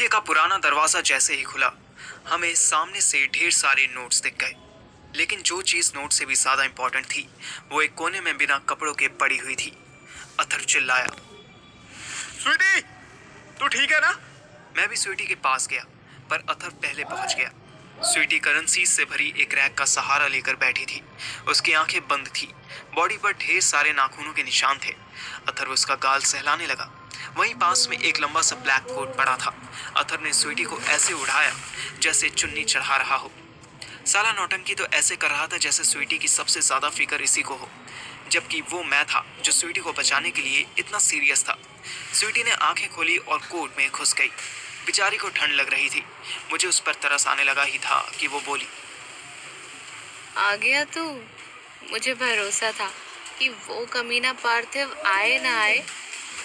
कमरे का पुराना दरवाजा जैसे ही खुला, हमें सामने से ढेर सारे नोट्स दिख गए। लेकिन जो चीज नोट से भी ज्यादा इंपॉर्टेंट थी, वो एक कोने में बिना कपड़ों के पड़ी हुई थी। अथर चिल्लाया, स्वीटी, तू ठीक है ना? मैं भी स्वीटी के पास गया, पर अथर पहले पहुंच गया। स्वीटी करेंसी से भरी एक रैक का सहारा लेकर बैठी थी। उसकी आंखें बंद थी, बॉडी पर ढेर सारे नाखूनों के निशान थे। अथर उसका गाल सहलाने लगा। वहीं पास में एक लंबा सा ब्लैक कोट पड़ा था। अथर ने स्वीटी को ऐसे उड़ाया जैसे चुन्नी चढ़ा रहा हो। साला नौटंकी तो ऐसे कर रहा था जैसे स्वीटी की सबसे ज्यादा फिक्र इसी को हो, जबकि वो मैं था जो स्वीटी को बचाने के लिए इतना सीरियस था। स्वीटी ने आंखें खोली और कोट में घुस गई। बेचारी को ठंड लग रही थी। मुझे उस पर तरस आने लगा ही था कि वो बोली, आ गया तू। मुझे भरोसा था कि वो कमीना पार्थिव आए ना आए,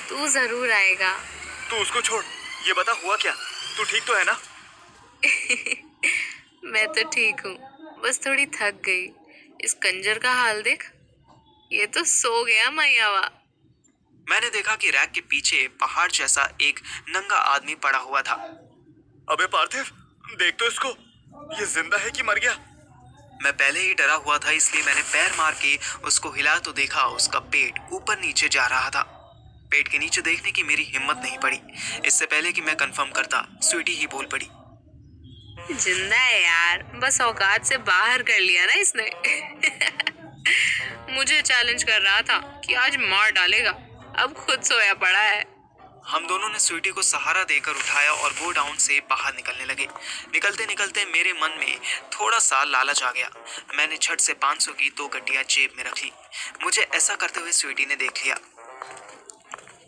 तू जरूर आएगा। तू उसको छोड़, ये बता हुआ क्या? तू ठीक तो है ना? मैं तो ठीक हूँ, बस थोड़ी थक गई। इस कंजर का हाल देख, ये तो सो गया मैयावा। मैंने देखा कि रैक के पीछे पहाड़ जैसा एक नंगा आदमी पड़ा हुआ था। अबे पार्थिव, देख तो इसको, ये जिंदा है कि मर गया? मैं पहले ही डरा हुआ था, इसलिए मैंने पैर मार के उसको हिलाया तो देखा उसका पेट ऊपर नीचे जा रहा था। पेट के नीचे देखने की मेरी हिम्मत नहीं पड़ी। इससे पहले कि मैं कंफर्म करता, स्वीटी ही बोल पड़ी, जिंदा है यार, बस औकात से बाहर कर लिया ना इसने। मुझे चैलेंज कर रहा था कि आज मार डालेगा, अब खुद सोया पड़ा है। हम दोनों ने स्वीटी को सहारा देकर उठाया और गो डाउन से बाहर निकलने लगे। निकलते निकलते मेरे मन में थोड़ा सा लालच आ गया। मैंने झट से 500 की 2 गड्डियां जेब में रख ली। मुझे ऐसा करते हुए स्वीटी ने देख लिया।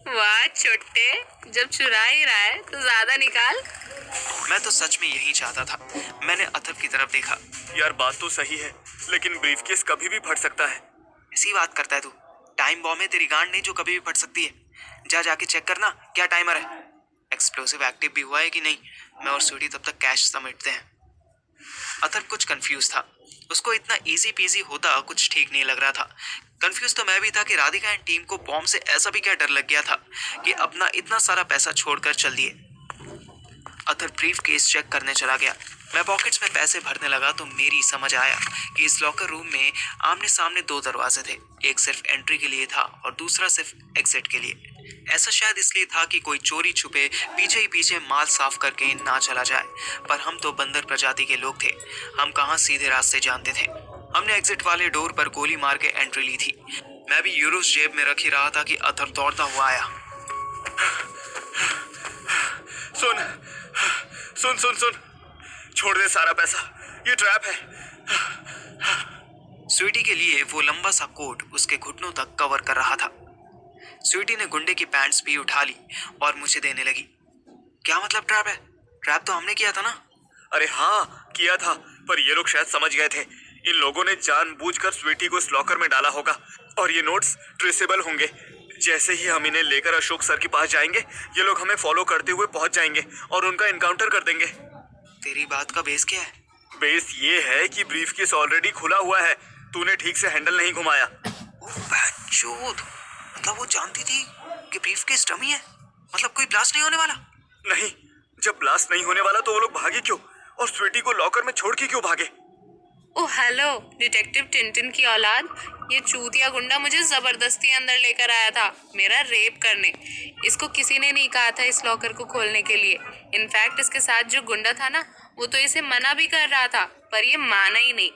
वाह छोटे, जब चुरा ही रहा है तो ज्यादा निकाल। मैं तो सच में यही चाहता था। मैंने अथर की तरफ देखा। यार बात तो सही है, लेकिन ब्रीफकेस कभी भी फट सकता है। ऐसी बात करता है तू? टाइम बॉम्ब है तेरी गांड नहीं जो कभी भी फट सकती है। जाके चेक करना क्या टाइमर है, एक्सप्लोसिव एक्टिव भी हुआ है कि नहीं। मैं और स्वीटी तब तक कैश समेटते हैं। अथर कुछ कंफ्यूज था। उसको इतना इजी पीजी होता कुछ ठीक नहीं लग रहा था। कंफ्यूज तो मैं भी था कि राधिका एंड टीम को बॉम्ब से ऐसा भी क्या डर लग गया था कि अपना इतना सारा पैसा छोड़कर चल दिए। अथर ब्रीफ केस चेक करने चला गया। मैं पॉकेट्स में पैसे भरने लगा तो मेरी समझ आया कि इस लॉकर रूम में आमने सामने 2 दरवाजे थे। एक सिर्फ एंट्री के लिए था और दूसरा सिर्फ एग्जिट के लिए। ऐसा शायद इसलिए था कि कोई चोरी छुपे पीछे ही पीछे माल साफ करके ना चला जाए। पर हम तो बंदर प्रजाति के लोग थे, हम कहाँ सीधे रास्ते जानते थे। हमने एग्जिट वाले डोर पर गोली मार के एंट्री ली थी। मैं भी यूरोस जेब में रख ही रहा था कि अथर दौड़ता हुआ आया। सुन सुन सुन सुन, छोड़ दे सारा पैसा, ये ट्रैप है। स्वीटी के लिए वो लंबा सा कोट उसके घुटनों तक कवर कर रहा था। स्वीटी ने गुंडे की पैंट्स भी उठा ली और मुझे देने लगी। क्या मतलब ट्रैप है? ट्रैप तो हमने किया था ना? अरे हाँ किया था, पर ये लोग शायद समझ गए थे। इन लोगों ने जानबूझकर स्वीटी को इस लॉकर में डाला होगा और ये नोट्स ट्रेसेबल होंगे। जैसे ही हम इन्हें लेकर अशोक सर के पास जाएंगे, ये लोग हमें फॉलो करते हुए पहुंच जाएंगे और उनका इनकाउंटर कर देंगे। तेरी बात का बेस क्या है? बेस ये है कि ब्रीफकेस ऑलरेडी खुला हुआ है, तूने ठीक से हैंडल नहीं घुमाया। चोद, मतलब वो जानती थी कि ब्रीफकेस डमी है? मतलब कोई ब्लास्ट नहीं होने वाला? नहीं, जब ब्लास्ट नहीं होने वाला तो वो लोग भागे क्यों और स्वीटी को लॉकर में छोड़ के क्यों भागे? ओ हेलो डिटेक्टिव टिंटिन की औलाद, ये चूतिया गुंडा मुझे जबरदस्ती अंदर लेकर आया था मेरा रेप करने। इसको किसी ने नहीं कहा था इस लॉकर को खोलने के लिए। इनफैक्ट इसके साथ जो गुंडा था ना, वो तो इसे मना भी कर रहा था, पर ये माना ही नहीं।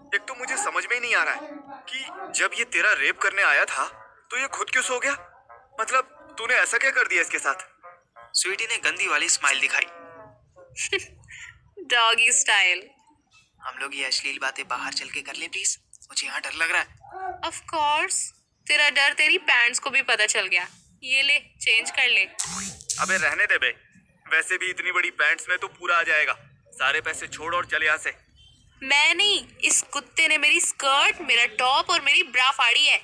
एक तो मुझे समझ में ही नहीं आ रहा है कि जब ये तेरा रेप करने आया था तो ये खुद क्यों सो गया? मतलब तूने ऐसा क्या कर दिया इसके साथ? स्वीटी ने गंदी वाली स्माइल दिखाई। Doggy style. हम लोग ये अश्लील बातें बाहर चल के कर ले प्लीज, मुझे यहाँ डर लग रहा है। ऑफ कोर्स, तेरा डर तेरी पैंट्स को भी पता चल गया। ये ले, चेंज कर ले। अबे रहने दे बे, वैसे भी इतनी बड़ी पैंट्स में तो पूरा आ जाएगा। सारे पैसे छोड़ और चल यहाँ से। मैं नहीं, इस कुत्ते ने मेरी स्कर्ट, मेरा टॉप और मेरी ब्रा फाड़ी है।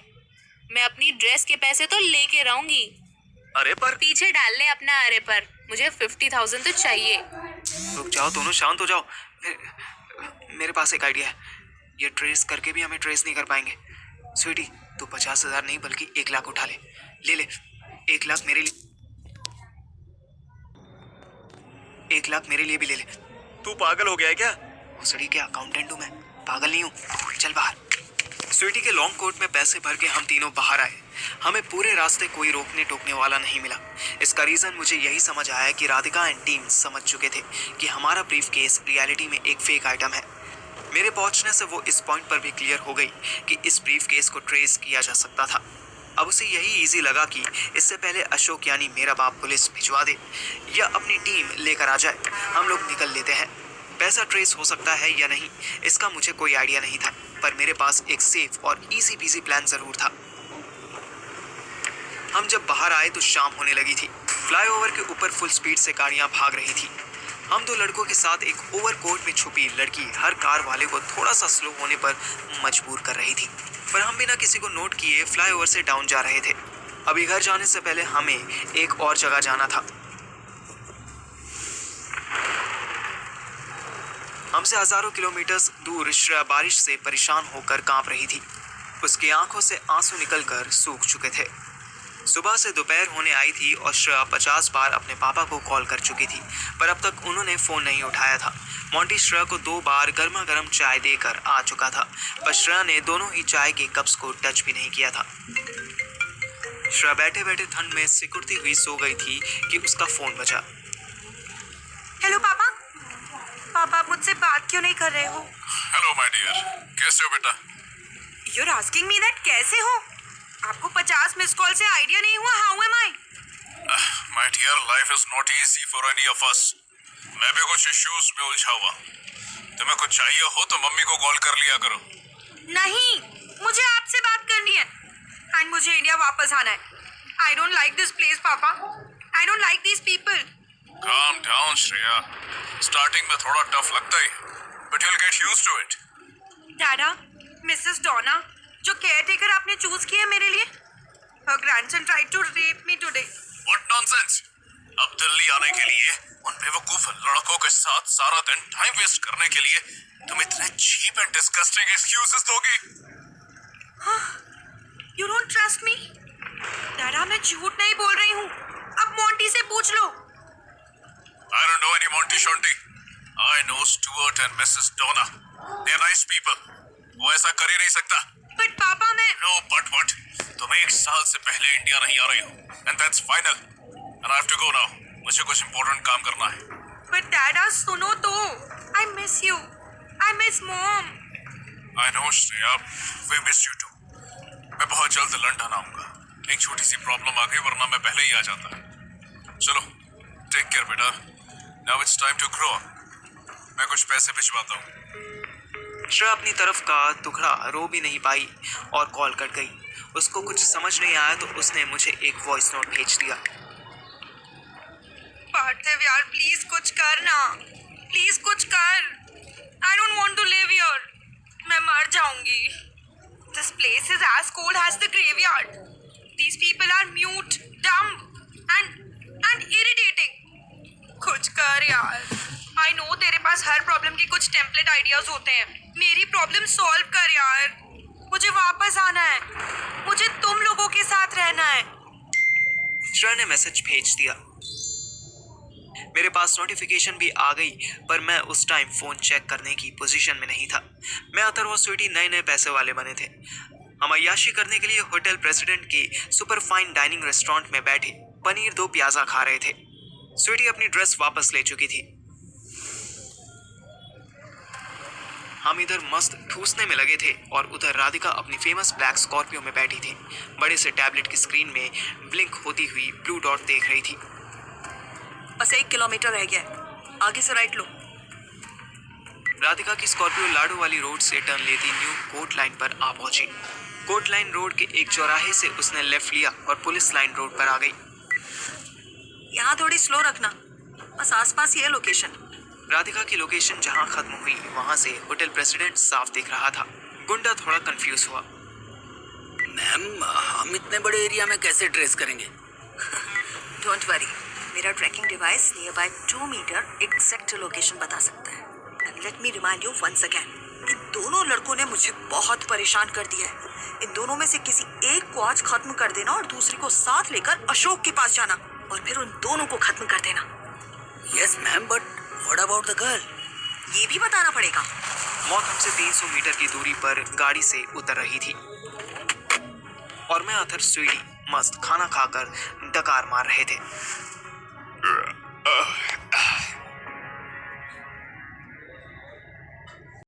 मैं अपनी ड्रेस के पैसे तो लेके रहूंगी। अरे पर पीछे डाल ले अपना अरे पर, मुझे 50,000 तो चाहिए। रुक जाओ, दोनों शांत हो जाओ। मेरे पास एक आइडिया है। ये ट्रेस करके भी हमें ट्रेस नहीं कर पाएंगे। स्वीटी, तू 50,000 नहीं बल्कि 1 लाख उठा ले। ले ले, 1 लाख मेरे लिए। 1 लाख मेरे लिए भी ले ले। तू पागल हो गया है क्या? भोसड़ी के अकाउंटेंट हूँ मैं, पागल नहीं हूँ। चल बाहर। स्वीटी के लॉन्ग कोट में पैसे भर के हम तीनों बाहर आए। हमें पूरे रास्ते कोई रोकने टोकने वाला नहीं मिला। इसका रीजन मुझे यही समझ आया कि राधिका एंड टीम समझ चुके थे कि हमारा ब्रीफ केस रियलिटी में एक फेक आइटम है। मेरे पहुंचने से वो इस पॉइंट पर भी क्लियर हो गई कि इस ब्रीफ केस को ट्रेस किया जा सकता था। अब उसे यही इजी लगा कि इससे पहले अशोक यानी मेरा बाप पुलिस भिजवा दे या अपनी टीम लेकर आ जाए, हम लोग निकल लेते हैं। पैसा ट्रेस हो सकता है या नहीं इसका मुझे कोई आइडिया नहीं था, पर मेरे पास एक सेफ और इजी पीजी प्लान जरूर था। हम जब बाहर आए तो शाम होने लगी थी। फ्लाईओवर के ऊपर फुल स्पीड से गाड़ियां भाग रही थी। हम 2 लड़कों के साथ एक ओवरकोट में छुपी लड़की हर कार वाले को थोड़ा सा स्लो होने पर मजबूर कर रही थी, पर हम बिना किसी को नोट किए फ्लाईओवर से डाउन जा रहे थे। अभी घर जाने से पहले हमें एक और जगह जाना था। हमसे हजारों किलोमीटर दूर श्रेया बारिश से परेशान होकर कांप रही थी। उसकी आंखों से आंसू निकलकर सूख चुके थे। सुबह से दोपहर होने आई थी और श्रेया 50 बार अपने पापा को कॉल कर चुकी थी, पर अब तक उन्होंने फोन नहीं उठाया था। मोंटी श्रेया को 2 बार गर्मा गर्म चाय देकर आ चुका था, पर श्रेया ने दोनों ही चाय के कप्स को टच भी नहीं किया था। श्रेया बैठे बैठे ठंड में सिकुड़ती हुई सो गई थी कि उसका फोन बजा। हेलो पापा। पापा आप मुझसे बात क्यों नहीं कर रहे हो? हेलो माय डियर, कैसे हो बेटा? You are asking me that कैसे हो? आपको 50 मिस कॉल से आइडिया नहीं हुआ how am I? My dear, life is not easy for any of us. मैं भी कुछ इश्यूज में उलझा हुआ। तुम्हें कुछ चाहिए हो तो मम्मी को कॉल कर लिया करो। नहीं, मुझे आपसे बात करनी है एंड मुझे इंडिया वापस आना है। I don't like this place पापा। I don't like this people. Calm down Shreya, starting में थोड़ा टफ लगता है, but you will get used to it. डैडा, Mrs डोना जो केयरटेकर आपने चूज की है मेरे लिए, her grandson tried to rape me today. What nonsense! अब दिल्ली आने के लिए उन बेवकूफ लड़कों के साथ सारा दिन टाइम वेस्ट करने के लिए तुम इतने चीप एंड डिस्गस्टिंग एक्सक्यूजेस दोगी? You don't trust me? डैडा मैं झूठ नहीं बोल रही हूँ। अब मोंटी से पूछ लो। I don't know any Monty Shonty. I know Stuart and Mrs. Donna. They're nice people. वो ऐसा कर ही नहीं सकता। बट पापा मैं No, but what? तुम्हें 1 साल से पहले इंडिया नहीं आ रही हो, and that's final. And I have to go now. मुझे कुछ important काम करना है। बट डैडा सुनो तो। I miss you. I miss mom. I know Shreya, we miss you too. मैं बहुत जल्द लंदन आऊंगा। एक छोटी सी प्रॉब्लम आ गई, वरना मैं पहले ही आ जाता। चलो, टेक केयर बेटा। Now it's time to grow up. मैं कुछ पैसे भिजवाता हूँ। श्रेया अपनी तरफ का टुकड़ा रो भी नहीं पाई और कॉल कट गई। उसको कुछ समझ नहीं आया तो उसने मुझे एक वॉइस नोट भेज दिया। पार्थिव यार प्लीज कुछ कर ना। प्लीज कुछ कर। I don't want to live here. मैं मर जाऊंगी। This place is as cold as the graveyard. These people are mute, dumb, and irritating. कुछ कर यार। I know तेरे पास हर प्रॉब्लम के कुछ टेम्पलेट आइडियाज होते हैं। मेरी प्रॉब्लम सॉल्व कर यार। मुझे वापस आना है। मुझे तुम लोगों के साथ रहना है। श्रेया ने मैसेज भेज दिया। मेरे पास नोटिफिकेशन भी आ गई, पर मैं उस टाइम फोन चेक करने की पोजीशन में नहीं था। मैं अथर्व स्वीटी नए पैसे वाले बने थे। हम अय्याशी करने के लिए होटल प्रेसिडेंट के सुपर फाइन डाइनिंग रेस्टोरेंट में बैठे पनीर 2 प्याजा खा रहे थे। स्वीटी अपनी ड्रेस वापस ले चुकी थी। हम इधर मस्त ठूसने में लगे थे और उधर राधिका अपनी फेमस ब्लैक स्कॉर्पियो में बैठी थी। बड़े से टैबलेट की स्क्रीन में ब्लिंक होती हुई ब्लू डॉट देख रही थी। बस 1 किलोमीटर रह गया है। आगे से राइट लो। राधिका की स्कॉर्पियो लाडू वाली रोड से टर्न लेती न्यू कोर्ट लाइन पर आ पहुंची। कोर्ट लाइन रोड के एक चौराहे से उसने लेफ्ट लिया और पुलिस लाइन रोड पर आ गई। यहाँ थोड़ी स्लो रखना, बस आसपास ये लोकेशन। राधिका की लोकेशन जहां खत्म हुई वहां से होटल प्रेसिडेंट साफ दिख रहा था। गुंडा थोड़ा कंफ्यूज हुआ। मैम, हम इतने बड़े एरिया में कैसे ट्रेस करेंगे? डोंट वरी, मेरा tracking device near by 2 metre exact location बता सकता है। And let me remind you once again, इन दोनों लड़कों ने मुझे बहुत परेशान कर दिया है। इन दोनों में से किसी एक को आज खत्म कर देना और दूसरे को साथ लेकर अशोक के पास जाना और फिर उन दोनों को खत्म कर देना। Yes ma'am, but about the girl? ये भी बताना पड़ेगा। मौत हमसे 300 मीटर की दूरी पर गाड़ी से उतर रही थी और मैं अथर स्वीटी मस्त खाना खाकर डकार मार रहे थे।